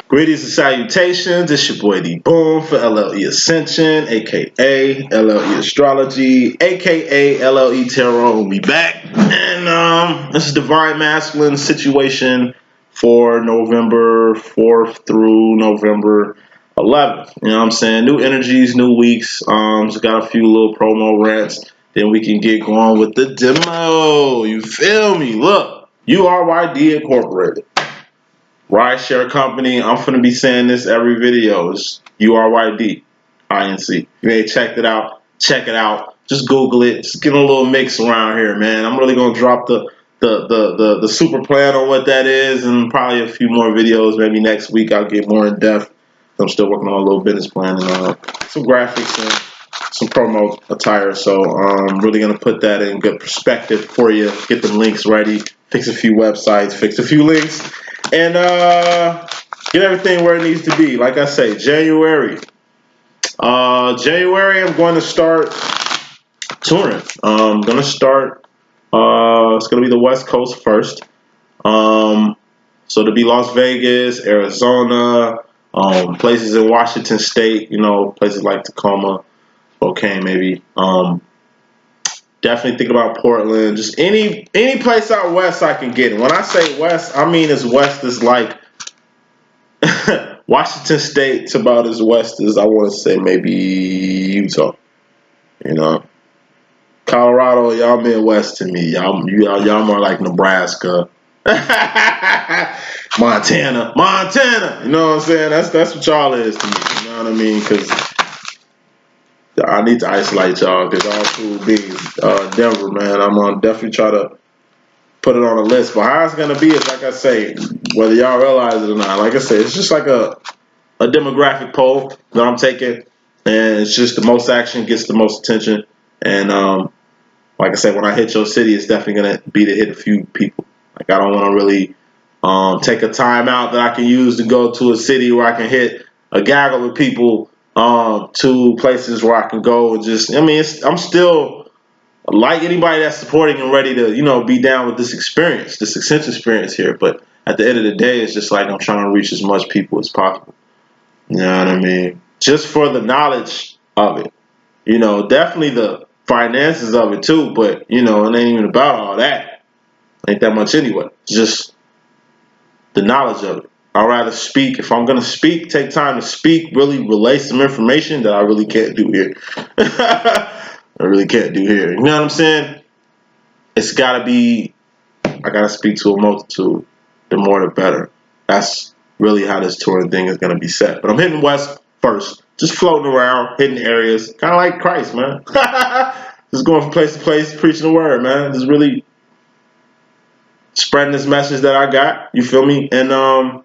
Greetings and salutations. It's your boy D.Boom for LLE.Ascension, aka LLE Astrology, aka LLE Tarot. We back, and this is Divine Masculine situation for November 4th through November 11th. You know what I'm saying? New energies, new weeks. Just got a few little promo rants. Then we can get going with the demo. You feel me? Look, URYD Incorporated. Rideshare company. I'm finna be saying this every video. It's URYD INC. If you ain't checked it out, check it out. Just Google it. Just get a little mix around here, man. I'm really gonna drop the super plan on what that is, and probably a few more videos. Maybe next week I'll get more in depth. I'm still working on a little business plan and some graphics and some promo attire. So I'm really gonna put that in good perspective for you. Get the links ready. Fix a few websites. Fix a few links. And get everything where it needs to be. Like I say, January. January, I'm going to start touring. I'm going to start, it's going to be the West Coast first. So it'll be Las Vegas, Arizona, places in Washington State, you know, places like Tacoma, Spokane maybe. Definitely think about Portland. Just any place out west I can get. And when I say west, I mean as west as like Washington State's about as west as I want to say maybe Utah. You know, Colorado, y'all Midwest to me. Y'all more like Nebraska, Montana. You know what I'm saying? That's what y'all is to me. You know what I mean? Because I need to isolate y'all because y'all cool beings. Denver, man, I'm gonna definitely try to put it on a list. But how it's gonna be is like I say, whether y'all realize it or not. Like I say, it's just like a demographic poll that I'm taking, and it's just the most action gets the most attention. And like I said, when I hit your city, it's definitely gonna be to hit a few people. Like I don't want to really take a time out that I can use to go to a city where I can hit a gaggle of people. To places where I can go and just, I mean, I'm still like anybody that's supporting and ready to, you know, be down with this experience, this Ascension experience here. But at the end of the day, it's just like I'm trying to reach as much people as possible. You know what I mean? Just for the knowledge of it. You know, definitely the finances of it too, but, you know, it ain't even about all that. Ain't that much anyway. It's just the knowledge of it. I'd rather speak. If I'm going to speak, take time to speak, really relay some information that I really can't do here. I really can't do here. You know what I'm saying? It's got to be, I got to speak to a multitude. The more the better. That's really how this touring thing is going to be set. But I'm hitting West first. Just floating around, hitting areas. Kind of like Christ, man. Just going from place to place, preaching the word, man. Just really spreading this message that I got. You feel me? And,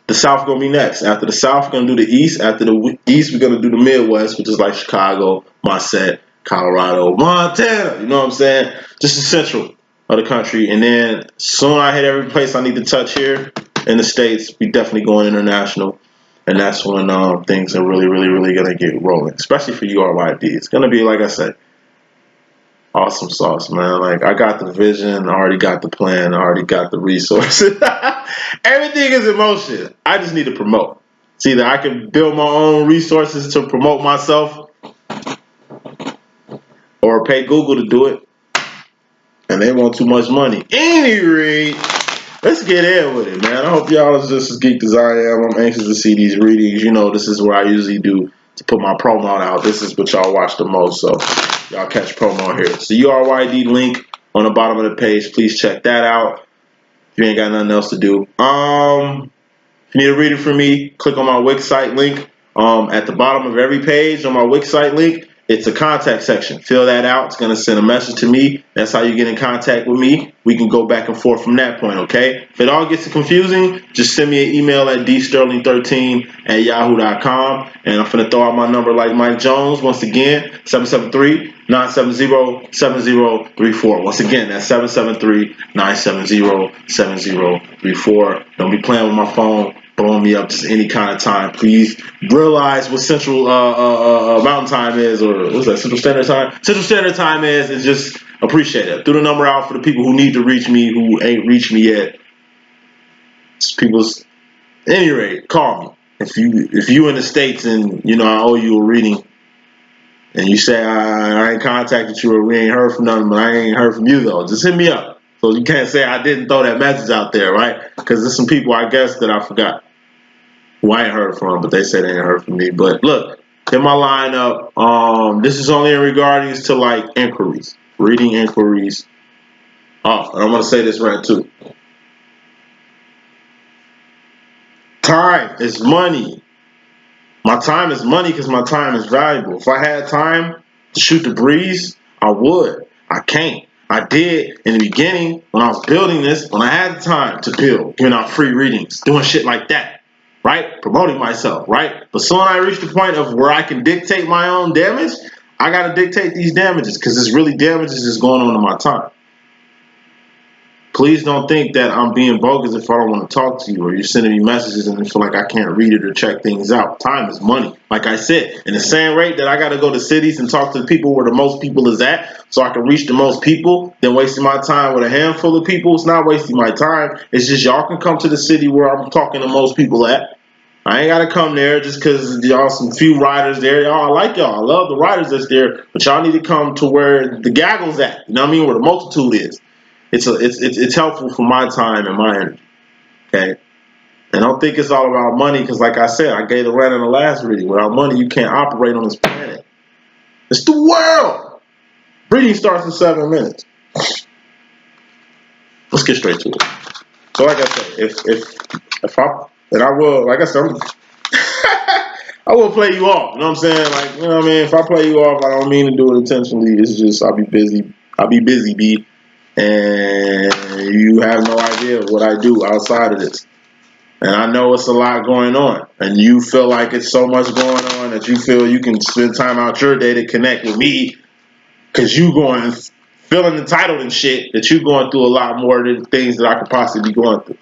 the South gonna be next. After the South, we're gonna do the East. After the East, we're gonna do the Midwest, which is like Chicago, Marset, Colorado, Montana. You know what I'm saying? Just the central of the country. And then soon I hit every place I need to touch here in the States. We definitely going international. And that's when things are really, really, really gonna get rolling. Especially for URYD. It's gonna be, like I said, awesome sauce, man. Like, I got the vision, I already got the plan, I already got the resources. Everything is in motion. I just need to promote. It's either I can build my own resources to promote myself or pay Google to do it. And they want too much money. Any rate, let's get in with it, man. I hope y'all is just as geeked as I am. I'm anxious to see these readings. You know, this is what I usually do to put my promo out. This is what y'all watch the most, so y'all catch promo here. So URYD link on the bottom of the page. Please check that out. If you ain't got nothing else to do. If you need a reading from me, click on my Wix site link. At the bottom of every page on my Wix site link, it's a contact section. Fill that out. It's going to send a message to me. That's how you get in contact with me. We can go back and forth from that point, okay? If it all gets confusing, just send me an email at dsterling13@yahoo.com. And I'm going to throw out my number like Mike Jones. Once again, 773-970-7034. Once again, that's 773-970-7034. Don't be playing with my phone. Blowing me up just any kind of time. Please realize what Central Mountain Time is, or what's that, Central Standard Time? Central Standard Time is, and just appreciate it. Throw the number out for the people who need to reach me, who ain't reached me yet. It's people's Any rate, call me. If you in the States and you know I owe you a reading, and you say I ain't contacted you or we ain't heard from nothing, but I ain't heard from you though, just hit me up. So you can't say I didn't throw that message out there, right? Because there's some people I guess that I forgot who I ain't heard from, but they said they ain't heard from me. But look, hit my line up. This is only in regards to like inquiries, reading inquiries. Oh, and I'm gonna say this right too. Time is money. My time is money because my time is valuable. If I had time to shoot the breeze, I would. I can't. I did in the beginning when I was building this, when I had the time to build, giving out free readings, doing shit like that, right? Promoting myself, right? But soon I reached the point of where I can dictate my own damage. I got to dictate these damages because it's really damages that's going on in my time. Please don't think that I'm being bogus if I don't want to talk to you or you're sending me messages and I feel like I can't read it or check things out. Time is money. Like I said, in the same rate that I got to go to cities and talk to the people where the most people is at so I can reach the most people, then wasting my time with a handful of people, it's not wasting my time. It's just y'all can come to the city where I'm talking to most people at. I ain't got to come there just because y'all some few riders there. Y'all, I like y'all. I love the riders that's there, but y'all need to come to where the gaggle's at. You know what I mean? Where the multitude is. It's helpful for my time and my energy, okay? And I don't think it's all about money because, like I said, I gave the rant in the last reading. Without money, you can't operate on this planet. It's the world. Reading starts in 7 minutes. Let's get straight to it. So, like I said, if I and I will, like I said, I will play you off. You know what I'm saying? Like, you know what I mean? If I play you off, I don't mean to do it intentionally. It's just I'll be busy. B. And you have no idea what I do outside of this. And I know it's a lot going on. And you feel like it's so much going on that you feel you can spend time out your day to connect with me because you feeling entitled and shit that you going through a lot more than things that I could possibly be going through.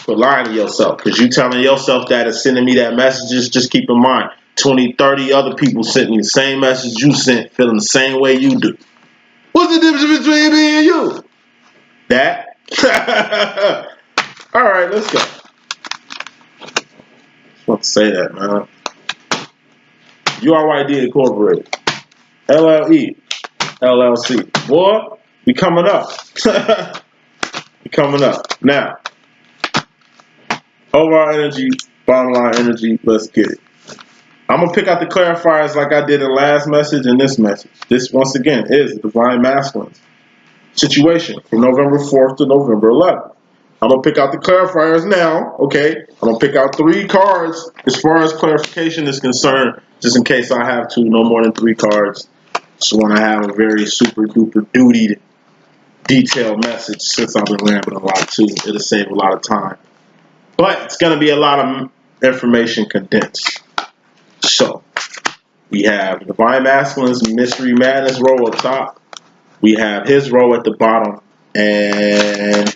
But lying to yourself because you telling yourself that and sending me that messages, just keep in mind 20, 30 other people sent me the same message you sent feeling the same way you do. What's the difference between me and you? That. All right, let's go. Just want to say that, man. URYD Incorporated. LLE.Ascension. Boy, we coming up. We coming up. Now, overall energy, bottom line energy, let's get it. I'm going to pick out the clarifiers like I did in last message and this message. This, once again, is the Divine Masculines situation from November 4th to November 11th. I'm going to pick out the clarifiers now, okay? I'm going to pick out 3 cards as far as clarification is concerned, just in case I have to, no more than 3 cards. Just want to have a very super duper duty detailed message since I've been rambling a lot too. It'll save a lot of time. But it's going to be a lot of information condensed. So, we have Divine Masculine's Mystery Madness row up top. We have his row at the bottom. And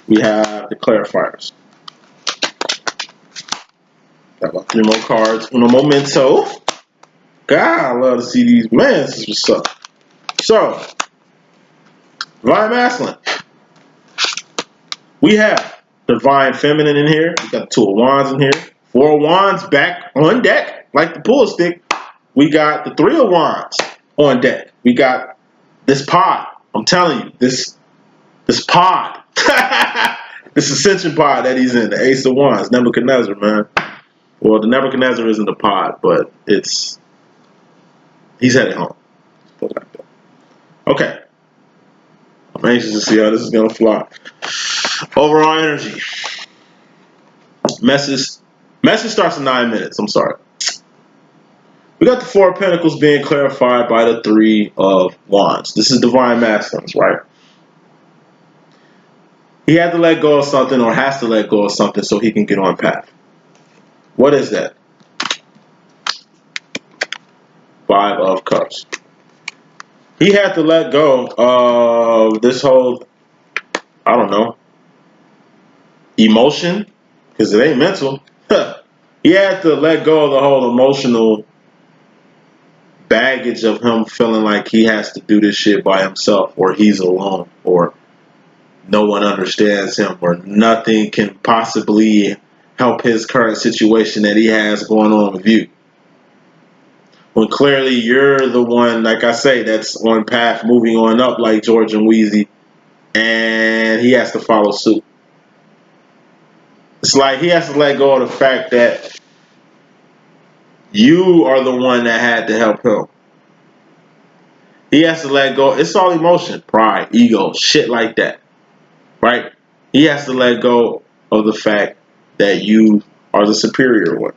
we have the clarifiers. Got about 3 more cards. Uno momento. God, I love to see these. Man, this is what's up. So, Divine Masculine. We have Divine Feminine in here. We got 2 of Wands in here. 4 of Wands back on deck, like the pull stick. We got the 3 of Wands on deck. We got this pod. I'm telling you, this pod. This Ascension pod that he's in, the Ace of Wands, Nebuchadnezzar, man. Well, the Nebuchadnezzar isn't a pod, but he's headed home. Okay. I'm anxious to see how this is going to fly. Overall energy. Message starts in 9 minutes. I'm sorry. We got the 4 of Pentacles being clarified by the 3 of Wands. This is Divine Masculines, right? He had to let go of something or has to let go of something so he can get on path. What is that? 5 of Cups. He had to let go of this whole, I don't know, emotion, because it ain't mental. He had to let go of the whole emotional baggage of him feeling like he has to do this shit by himself, or he's alone, or no one understands him, or nothing can possibly help his current situation that he has going on with you. When clearly you're the one, like I say, that's on path moving on up like George and Wheezy, and he has to follow suit. It's like he has to let go of the fact that you are the one that had to help him. He has to let go. It's all emotion, pride, ego, shit like that, right? He has to let go of the fact that you are the superior one,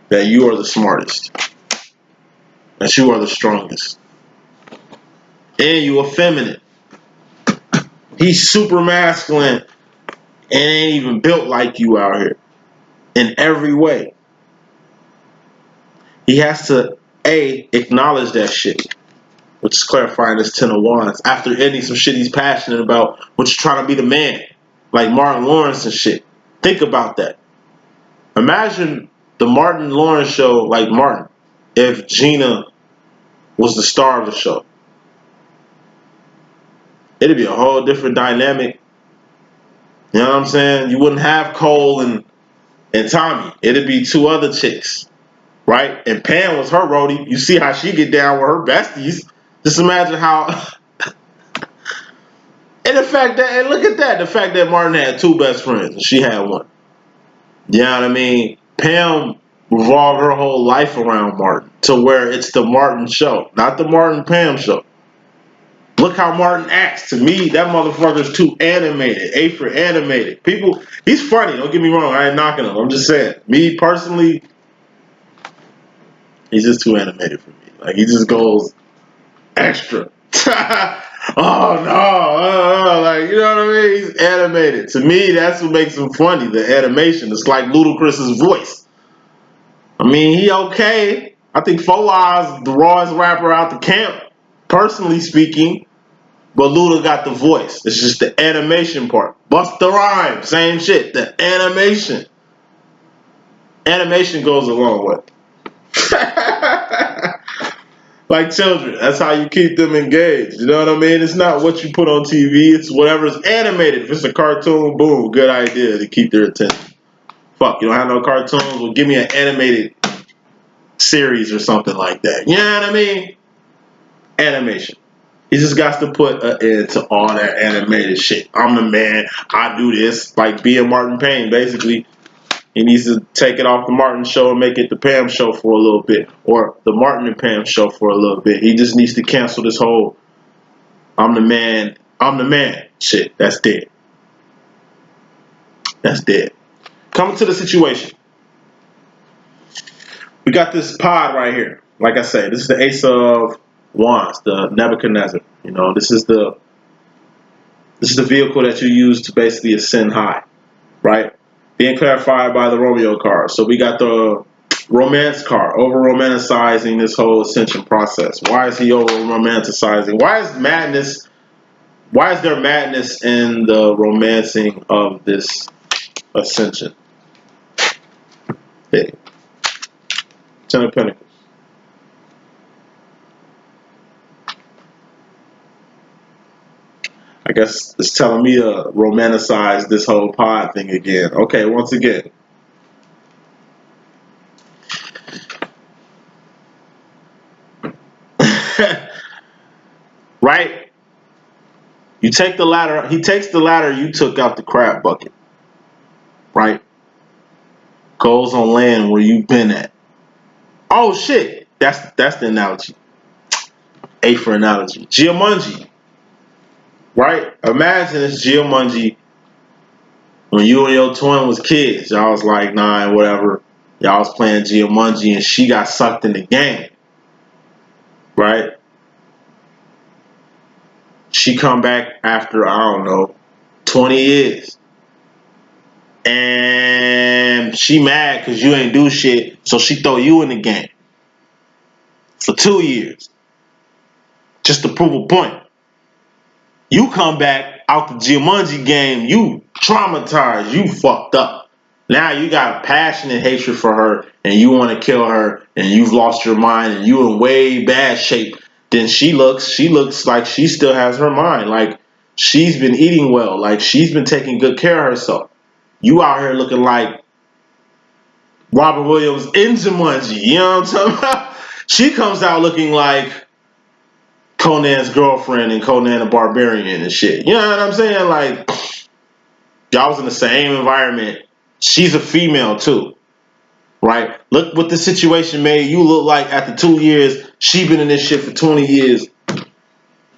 that you are the smartest, that you are the strongest, and you effeminate. He's super masculine and ain't even built like you out here in every way. He has to acknowledge that shit, which is clarifying this 10 of Wands after ending some shit he's passionate about, which is trying to be the man, like Martin Lawrence and shit. Think about that. Imagine the Martin Lawrence show like Martin if Gina was the star of the show. It'd be a whole different dynamic. You know what I'm saying? You wouldn't have Cole and Tommy. It'd be two other chicks, right? And Pam was her roadie. You see how she get down with her besties. Just imagine how. And the fact that, and look at that, the fact that Martin had two best friends and she had one. You know what I mean? Pam revolved her whole life around Martin to where it's the Martin show, not the Martin Pam show. Look how Martin acts. To me, that motherfucker's too animated. A for animated. People, he's funny. Don't get me wrong. I ain't knocking him. I'm just saying. Me personally, he's just too animated for me. Like, he just goes extra. Oh, no. Like, you know what I mean? He's animated. To me, that's what makes him funny, the animation. It's like Ludacris's voice. I mean, he okay. I think Fola is the rawest rapper out the camp, personally speaking. But Luda got the voice. It's just the animation part. Bust the rhyme. Same shit. The animation. Animation goes a long way. Like children. That's how you keep them engaged. You know what I mean? It's not what you put on TV. It's whatever's animated. If it's a cartoon, boom. Good idea to keep their attention. Fuck, you don't have no cartoons? Well, give me an animated series or something like that. You know what I mean? Animation. He just got to put an end to all that animated shit. I'm the man. I do this. Like being Martin Payne, basically. He needs to take it off the Martin show and make it the Pam show for a little bit. Or the Martin and Pam show for a little bit. He just needs to cancel this whole I'm the man shit. That's dead. That's dead. Coming to the situation. We got this pod right here. Like I said, this is the Ace of Wands, the Nebuchadnezzar. You know, this is the vehicle that you use to basically ascend high, right? Being clarified by the Romeo card. So we got the romance card, over romanticizing this whole ascension process. Why is he over romanticizing? Why is there madness in the romancing of this ascension? Hey. 10 of Pentacles. I guess it's telling me to romanticize this whole pod thing again. Okay, once again. Right? You take the ladder, he takes the ladder you took out the crab bucket. Right? Goes on land where you've been at. Oh shit. That's the analogy. A for analogy. Geomungi. Right? Imagine it's Geomungi when you and your twin was kids. Y'all was like 9, whatever. Y'all was playing Geomungi and she got sucked in the game. Right? She come back after, I don't know, 20 years. And she mad because you ain't do shit, so she throw you in the game for 2 years. Just to prove a point. You come back out the Geomungi game, you traumatized, you fucked up. Now you got a passionate hatred for her and you want to kill her and you've lost your mind and you in way bad shape. Then she looks like she still has her mind. Like she's been eating well. Like she's been taking good care of herself. You out here looking like Robert Williams in Jumanji. You know what I'm talking about? She comes out looking like Conan's girlfriend and Conan the Barbarian and shit. You know what I'm saying? Like, y'all was in the same environment. She's a female too, right? Look what the situation made you look like after 2 years. She been in this shit for 20 years.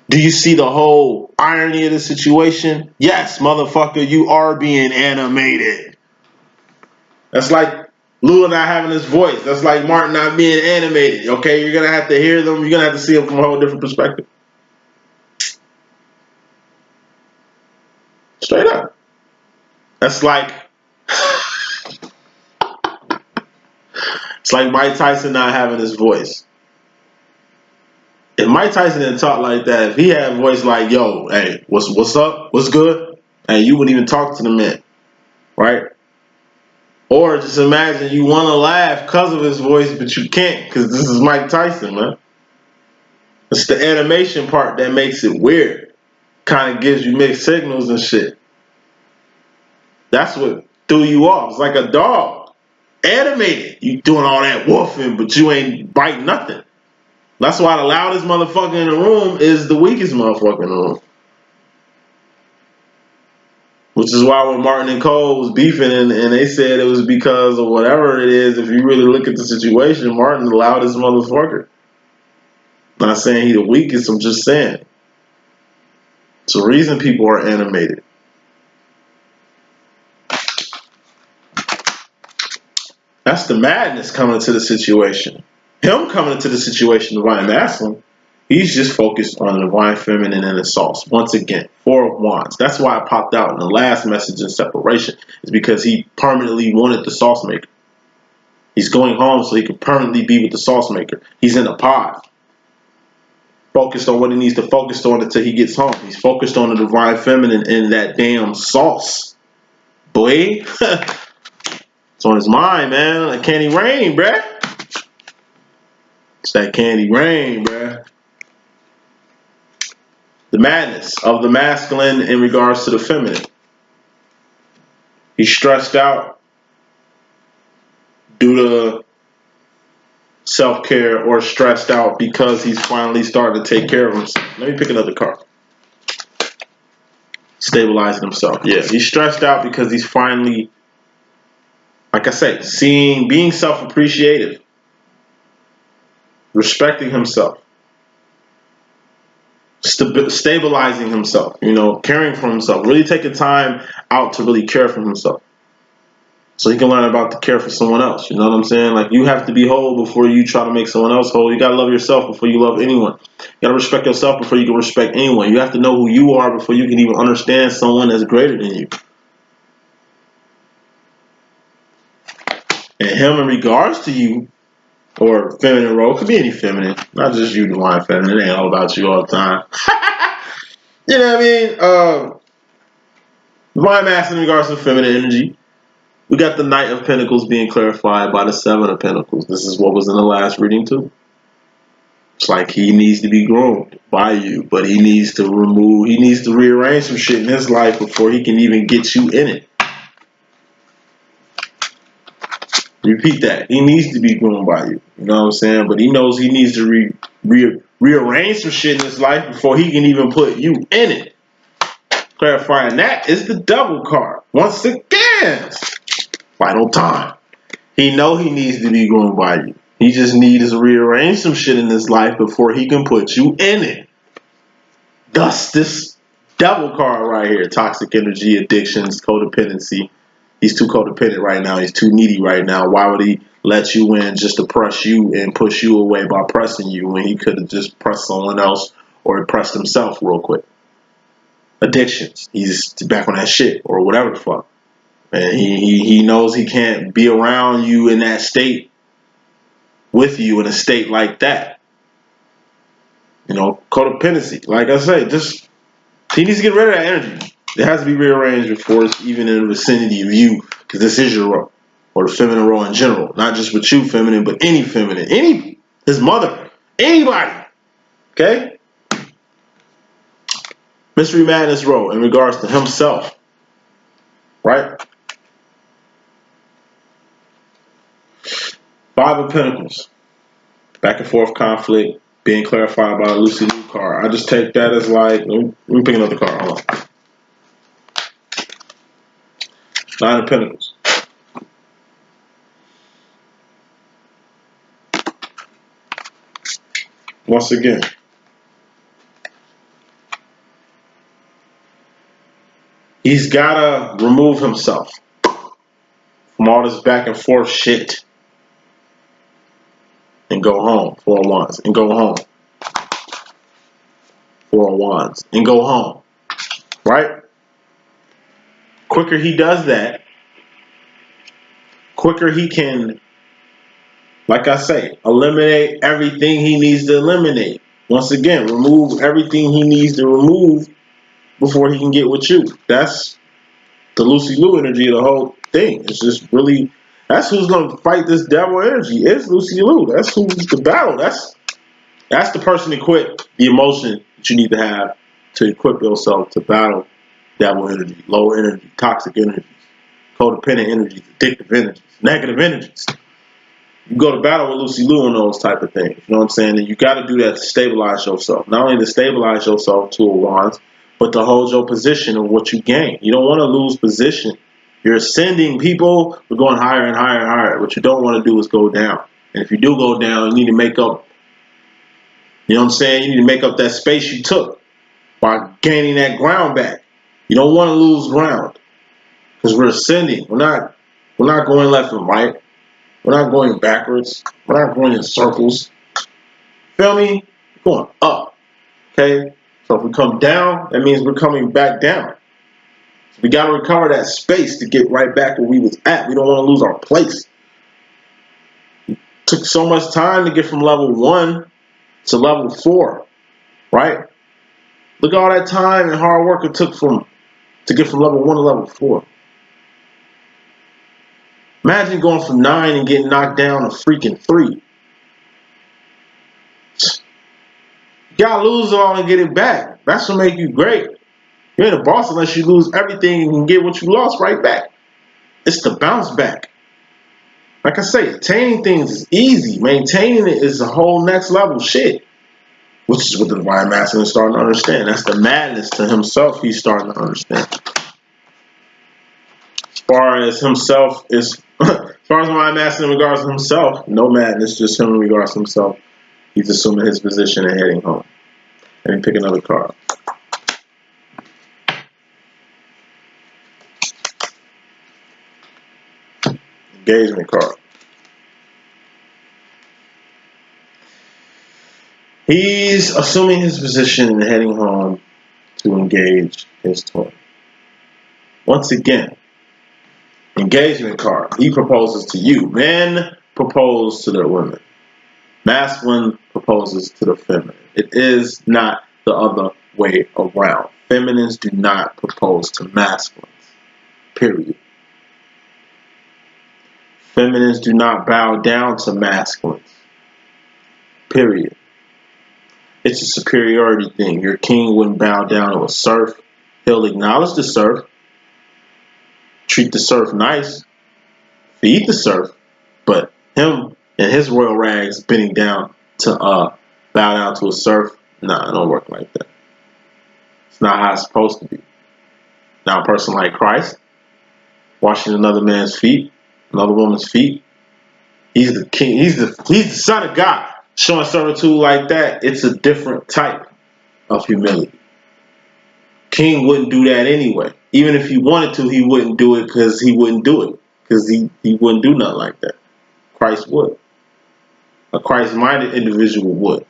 Do you see the whole irony of the situation? Yes, motherfucker, you are being animated. That's like Lula not having his voice. That's like Martin not being animated. Okay, you're gonna have to hear them. You're gonna have to see them from a whole different perspective. Straight up. That's like it's like Mike Tyson not having his voice. If Mike Tyson didn't talk like that, if he had a voice like, yo, hey, what's up? What's good? And you wouldn't even talk to the man, right? Or just imagine you want to laugh because of his voice, but you can't because this is Mike Tyson, man. It's the animation part that makes it weird. Kind of gives you mixed signals and shit. That's what threw you off. It's like a dog. Animated. You doing all that woofing, but you ain't biting nothing. That's why the loudest motherfucker in the room is the weakest motherfucker in the room. Which is why when Martin and Cole was beefing and they said it was because of whatever it is, if you really look at the situation, Martin the loudest motherfucker. Not saying he the weakest, I'm just saying. It's the reason people are animated. That's the madness coming to the situation. Him coming into the situation, divine masculine, he's just focused on the divine feminine and the sauce. Once again, Four of Wands. That's why I popped out in the last message in separation. Is because he permanently wanted the sauce maker. He's going home so he can permanently be with the sauce maker. He's in a pod. Focused on what he needs to focus on until he gets home. He's focused on the divine feminine and that damn sauce. Boy. It's on his mind, man. Like candy rain, bruh. It's that candy rain, bruh. The madness of the masculine in regards to the feminine. He's stressed out due to self-care or stressed out because he's finally starting to take care of himself. Let me pick another card. Stabilizing himself. Yeah, he's stressed out because he's finally, like I say, being self-appreciative, respecting himself, stabilizing himself, caring for himself, really taking time out to really care for himself. So he can learn about to care for someone else. You know what I'm saying? Like you have to be whole before you try to make someone else whole. You gotta love yourself before you love anyone. You gotta respect yourself before you can respect anyone. You have to know who you are before you can even understand someone that's greater than you. And him in regards to you, or feminine role, could be any feminine, not just you, divine feminine. It ain't all about you all the time. You know what I mean? Divine masculine in regards to feminine energy. We got the Knight of Pentacles being clarified by the Seven of Pentacles. This is what was in the last reading too. It's like he needs to be groomed by you, but he needs to rearrange some shit in his life before he can even get you in it. Repeat that. He needs to be groomed by you. You know what I'm saying? But he knows he needs to rearrange some shit in his life before he can even put you in it. Clarifying that is the Devil card. Once again, final time. He know he needs to be groomed by you. He just needs to rearrange some shit in his life before he can put you in it. Thus, this Devil card right here. Toxic energy, addictions, codependency. He's too codependent right now. He's too needy right now. Why would he let you in just to press you and push you away by pressing you when he could have just pressed someone else or pressed himself real quick? Addictions. He's back on that shit or whatever the fuck. And he knows he can't be around you in that state with you in a state like that. Codependency. Like I say, just he needs to get rid of that energy. It has to be rearranged before it's even in the vicinity of you, because this is your role, or the feminine role in general. Not just with you, feminine, but any feminine, his mother, anybody. Okay. Mystery Madness role in regards to himself, right? Five of Pentacles. Back and forth conflict being clarified by a Lucy Liu card. I just take that as like, let me pick another card. Hold on. Nine of Pentacles. Once again, he's gotta remove himself from all this back and forth shit and go home. Four of Wands and go home. Four of Wands and go home. Right? Quicker he does that, quicker he can, like I say, eliminate everything he needs to eliminate. Once again, remove everything he needs to remove before he can get with you. That's the Lucy Liu energy of the whole thing. It's just really, that's who's going to fight this devil energy. It's Lucy Liu. That's who's the battle. That's the person equipped, the emotion that you need to have to equip yourself to battle devil energy, low energy, toxic energies, codependent energies, addictive energies, negative energies. You go to battle with Lucy Liu on those type of things. You know what I'm saying? And you got to do that to stabilize yourself. Not only to stabilize yourself, Two of Wands, but to hold your position of what you gain. You don't want to lose position. You're ascending, people. We're going higher and higher and higher. What you don't want to do is go down. And if you do go down, you need to make up. You know what I'm saying? You need to make up that space you took by gaining that ground back. You don't want to lose ground because we're ascending. We're not going left and right. We're not going backwards. We're not going in circles. Feel me? We're going up. Okay? So if we come down, that means we're coming back down. So we got to recover that space to get right back where we was at. We don't want to lose our place. It took so much time to get from level 1 to level 4. Right? Look at all that time and hard work it took to get from level 1 to level 4. Imagine going from 9 and getting knocked down to freaking 3. You gotta lose it all and get it back. That's what make you great. You ain't a boss unless you lose everything and get what you lost right back. It's the bounce back. Like I say, attaining things is easy. Maintaining it is a whole next level shit. Which is what the Divine Masculine is starting to understand. That's the madness to himself he's starting to understand. As far as himself is, as far as my master in regards to himself, no madness, just him in regards to himself. He's assuming his position and heading home. Let me pick another card. Engagement card. He's assuming his position and heading home to engage his twin. Once again, engagement card. He proposes to you. Men propose to their women. Masculine proposes to the feminine. It is not the other way around. Feminines do not propose to masculines. Period. Feminines do not bow down to masculines. Period. It's a superiority thing. Your king wouldn't bow down to a serf. He'll acknowledge the serf, treat the serf nice, feed the serf, but him and his royal rags bending down to bow down to a serf, nah, it don't work like that. It's not how it's supposed to be. Now a person like Christ, washing another man's feet, another woman's feet, he's the king, he's the son of God. Showing servitude like that, it's a different type of humility. King wouldn't do that anyway. Even if he wanted to, he wouldn't do it because he wouldn't do it. Because he wouldn't do nothing like that. Christ would. A Christ-minded individual would.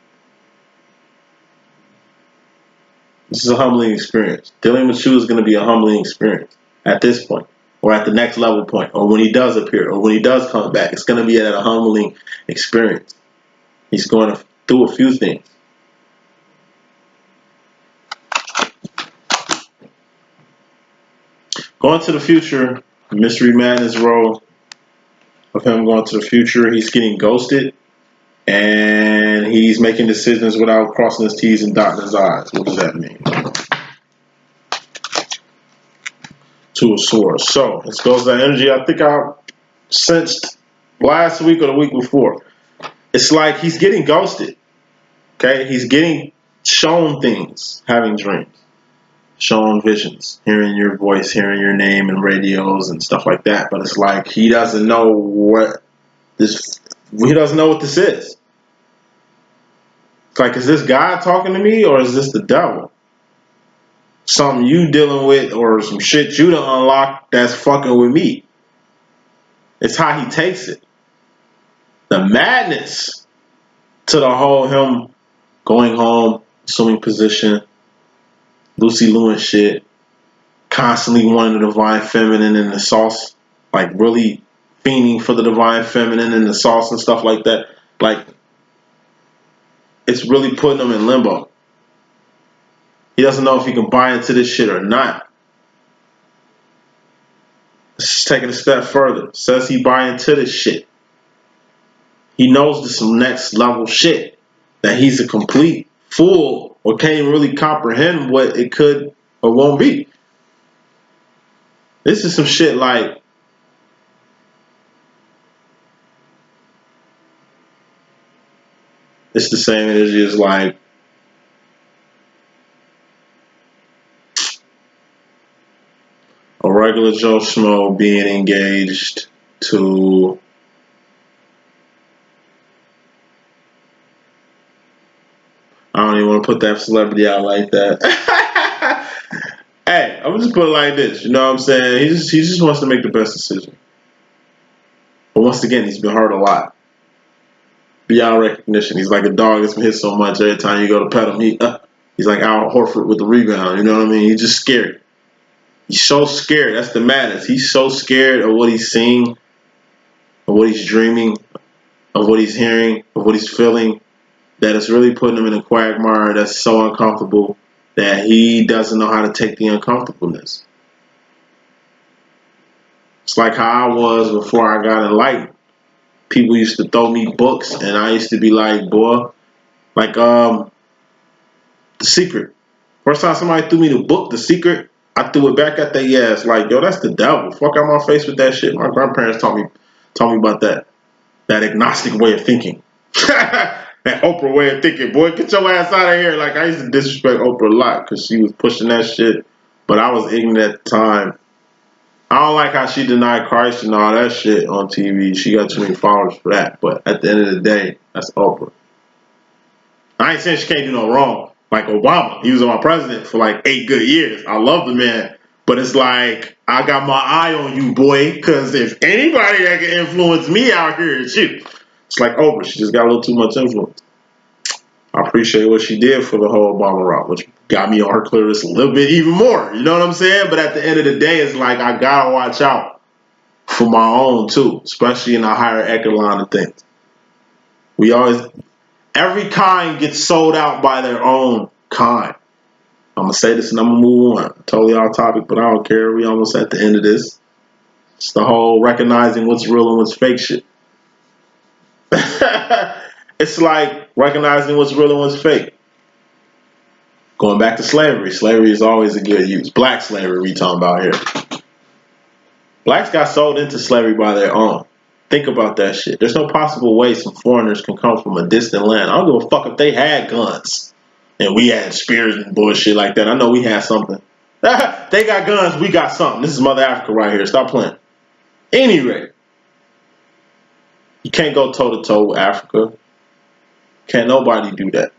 This is a humbling experience. Dealing with you is going to be a humbling experience at this point, or at the next level point, or when he does appear, or when he does come back. It's going to be at a humbling experience. He's going to do a few things. Going to the future, Mystery Madness role of him going to the future. He's getting ghosted, and he's making decisions without crossing his T's and dotting his I's. What does that mean? Two of Swords. So, this goes to that energy I think I sensed last week or the week before. It's like he's getting ghosted. Okay, he's getting shown things, having dreams, shown visions, hearing your voice, hearing your name in radios and stuff like that. But it's like he doesn't know what this. He doesn't know what this is. It's like, is this God talking to me or is this the devil? Something you dealing with or some shit you done unlocked that's fucking with me. It's how he takes it. The madness to the whole him going home, assuming position, Lucy Lou and shit, constantly wanting the divine feminine in the sauce, like really fiending for the divine feminine in the sauce and stuff like that. Like, it's really putting him in limbo. He doesn't know if he can buy into this shit or not. It's taking a step further. Says he buy into this shit. He knows this some next level shit. That he's a complete fool or can't even really comprehend what it could or won't be. This is some shit like it's the same energy as like a regular Joe Schmo being engaged to I don't even want to put that celebrity out like that. Hey, I'm just put it like this. You know what I'm saying? He just wants to make the best decision. But once again, he's been hurt a lot. Beyond recognition. He's like a dog that's been hit so much every time you go to pet him, he's like Al Horford with the rebound. You know what I mean? He's just scared. He's so scared. That's the madness. He's so scared of what he's seeing, of what he's dreaming, of what he's hearing, of what he's feeling, that it's really putting him in a quagmire that's so uncomfortable that he doesn't know how to take the uncomfortableness. It's like how I was before I got enlightened. People used to throw me books, and I used to be like, boy, like The Secret. First time somebody threw me the book, The Secret, I threw it back at their ass like, yo, that's the devil. Fuck out my face with that shit. My grandparents taught me about that agnostic way of thinking. That Oprah way of thinking. Boy, get your ass out of here. Like, I used to disrespect Oprah a lot because she was pushing that shit, but I was ignorant at the time. I don't like how she denied Christ and all that shit on TV. She got too many followers for that. But at the end of the day, that's Oprah. I ain't saying she can't do no wrong. Like Obama, he was my president for like 8 good years. I love the man. But it's like, I got my eye on you, boy. Because if anybody that can influence me out here, it's you. It's like Oprah. She just got a little too much influence. I appreciate what she did for the whole Obama route, which got me on her clear list a little bit even more. You know what I'm saying? But at the end of the day, it's like I gotta watch out for my own too, especially in the higher echelon of things. Every kind gets sold out by their own kind. I'm gonna say this and I'm gonna move on. Totally off topic, but I don't care. We almost at the end of this. It's the whole recognizing what's real and what's fake shit. It's like recognizing what's real and what's fake. Going back to slavery. Slavery is always a good use. Black slavery we talking about here. Blacks got sold into slavery by their own. Think about that shit. There's no possible way some foreigners can come from a distant land. I don't give a fuck if they had guns and we had spears and bullshit like that. I know we had something. They got guns, we got something. This is Mother Africa right here. Stop playing. Any rate, you can't go toe to toe with Africa. Can't nobody do that.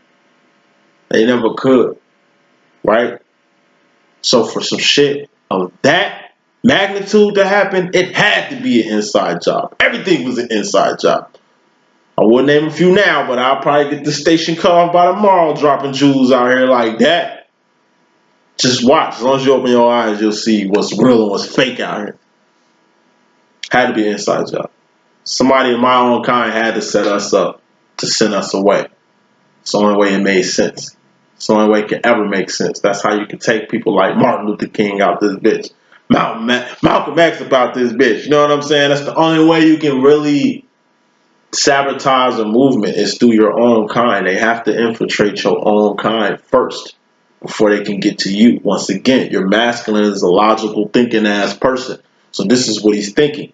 They never could. Right? So for some shit of that magnitude to happen, it had to be an inside job. Everything was an inside job. I wouldn't name a few now, but I'll probably get the station cut off by tomorrow dropping jewels out here like that. Just watch. As long as you open your eyes, you'll see what's real and what's fake out here. Had to be an inside job. Somebody in my own kind had to set us up to send us away. It's the only way it made sense. It's the only way it can ever make sense. That's how you can take people like Martin Luther King out this bitch. Malcolm X about this bitch. You know what I'm saying? That's the only way you can really sabotage a movement is through your own kind. They have to infiltrate your own kind first before they can get to you. Once again, your masculine is a logical thinking ass person. So this is what he's thinking.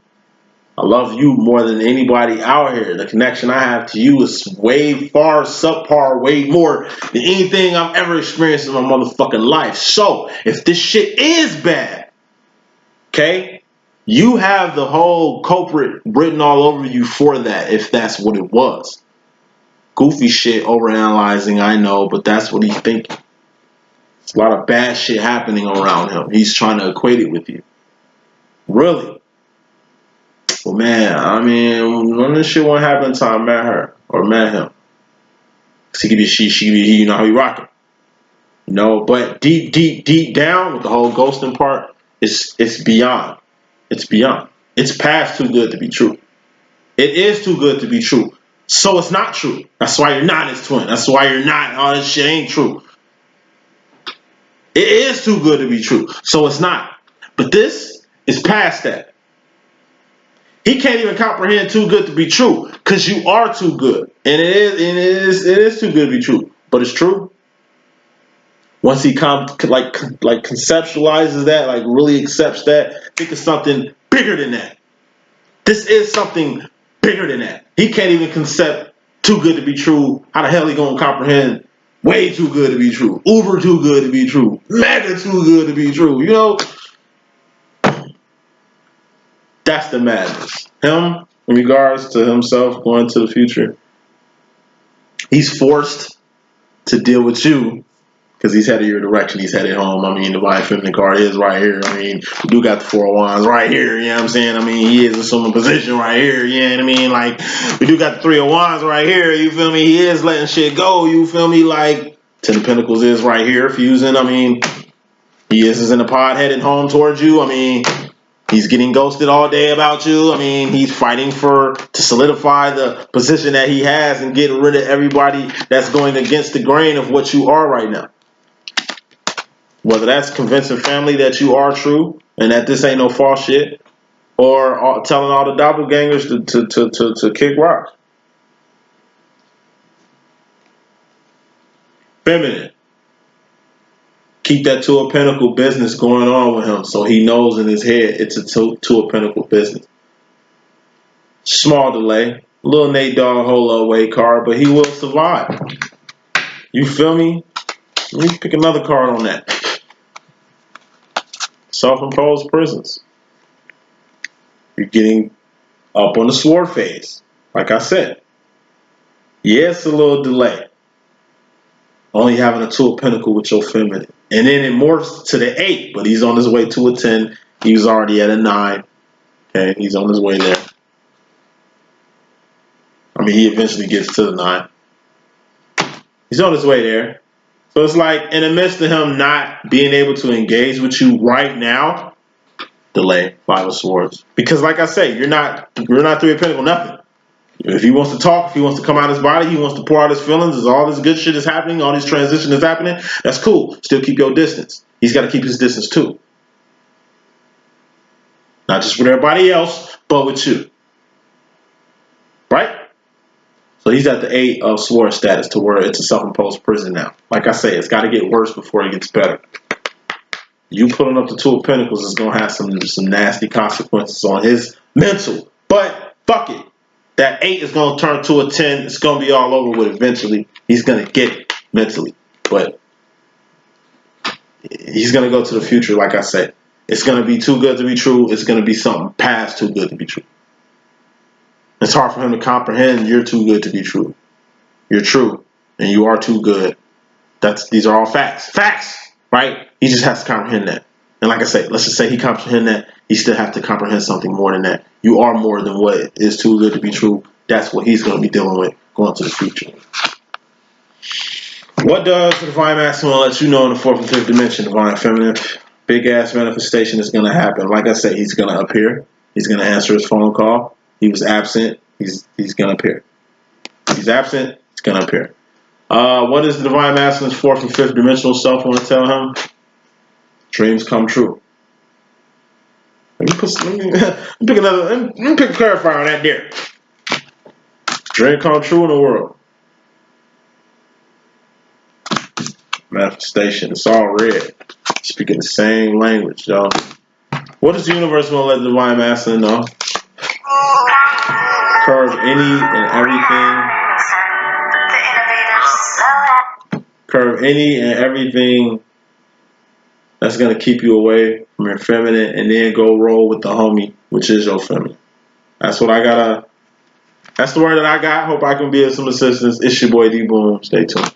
I love you more than anybody out here. The connection I have to you is way far subpar, way more than anything I've ever experienced in my motherfucking life. So, if this shit is bad, okay, you have the whole culprit written all over you for that, if that's what it was. Goofy shit, overanalyzing, I know, but that's what he's thinking. There's a lot of bad shit happening around him. He's trying to equate it with you. Really? Well, man, I mean, when this shit won't happen until I met her or met him. She could be you know how he rocking. You know, but deep down with the whole ghosting part, it's beyond. It's beyond. It's past too good to be true. It is too good to be true. So it's not true. That's why you're not his twin. That's why you're not. All this shit ain't true. It is too good to be true. So it's not. But this is past that. He can't even comprehend too good to be true because you are too good. And it is too good to be true. But it's true. Once he conceptualizes that, like really accepts that, think of something bigger than that. This is something bigger than that. He can't even concept too good to be true. How the hell he gonna comprehend way too good to be true? Uber too good to be true. Mega too good to be true. You know? That's the madness. Him, in regards to himself going to the future, he's forced to deal with you because he's headed your direction. He's headed home. I mean, the Divine Feminine card is right here. I mean, we do got the Four of Wands right here. You know what I'm saying? I mean, he is assuming position right here. You know what I mean? Like, we do got the Three of Wands right here. You feel me? He is letting shit go. You feel me? Like, Ten of Pentacles is right here, fusing. I mean, he is in the pod heading home towards you. I mean, he's getting ghosted all day about you. I mean, he's fighting to solidify the position that he has and get rid of everybody that's going against the grain of what you are right now. Whether that's convincing family that you are true and that this ain't no false shit, or telling all the doppelgangers to kick rocks. Feminine. Keep that Two of Pentacles business going on with him so he knows in his head it's a Two of Pentacles business. Small delay. Little Nate Dogg whole away card, but he will survive. You feel me? Let me pick another card on that. Self-imposed prisons. You're getting up on the sword phase. Like I said. Yes, a little delay. Only having a Two of Pentacles with your feminine. And then it morphs to the 8, but he's on his way to a 10. He was already at a 9. Okay, he's on his way there. I mean, he eventually gets to the 9. He's on his way there. So it's like, in the midst of him not being able to engage with you right now, delay, Five of Swords. Because like I say, you're not Three of Pentacles, nothing. If he wants to talk, if he wants to come out his body, he wants to pour out his feelings, as all this good shit is happening, all this transition is happening, that's cool. Still keep your distance. He's got to keep his distance too. Not just with everybody else, but with you. Right? So he's at the 8 of Swords status to where it's a self-imposed prison now. Like I say, it's got to get worse before it gets better. You putting up the Two of Pentacles is going to have some nasty consequences on his mental. But fuck it. That 8 is going to turn to a 10. It's going to be all over with eventually. He's going to get it mentally. But he's going to go to the future, like I said. It's going to be too good to be true. It's going to be something past too good to be true. It's hard for him to comprehend you're too good to be true. You're true. And you are too good. These are all facts. Facts! Right? He just has to comprehend that. And like I say, let's just say he comprehend that. He still has to comprehend something more than that. You are more than what is too good to be true. That's what he's going to be dealing with going to the future. What does the Divine Masculine let you know in the 4th and 5th dimension, Divine Feminine? Big ass manifestation is going to happen. Like I said, he's going to appear. He's going to answer his phone call. He was absent. He's going to appear. He's absent. He's going to appear. What is the Divine Masculine's 4th and 5th dimensional self want to tell him? Dreams come true. Let me pick a clarifier on that there. Dream come true in the world. Manifestation. It's all red. Speaking the same language, y'all. What does the universe want to let the Divine Masculine know? Curve any and everything. Curve any and everything that's going to keep you away from your feminine, and then go roll with the homie, which is your feminine. That's what I got to. That's the word that I got. Hope I can be of some assistance. It's your boy D.Boom. Stay tuned.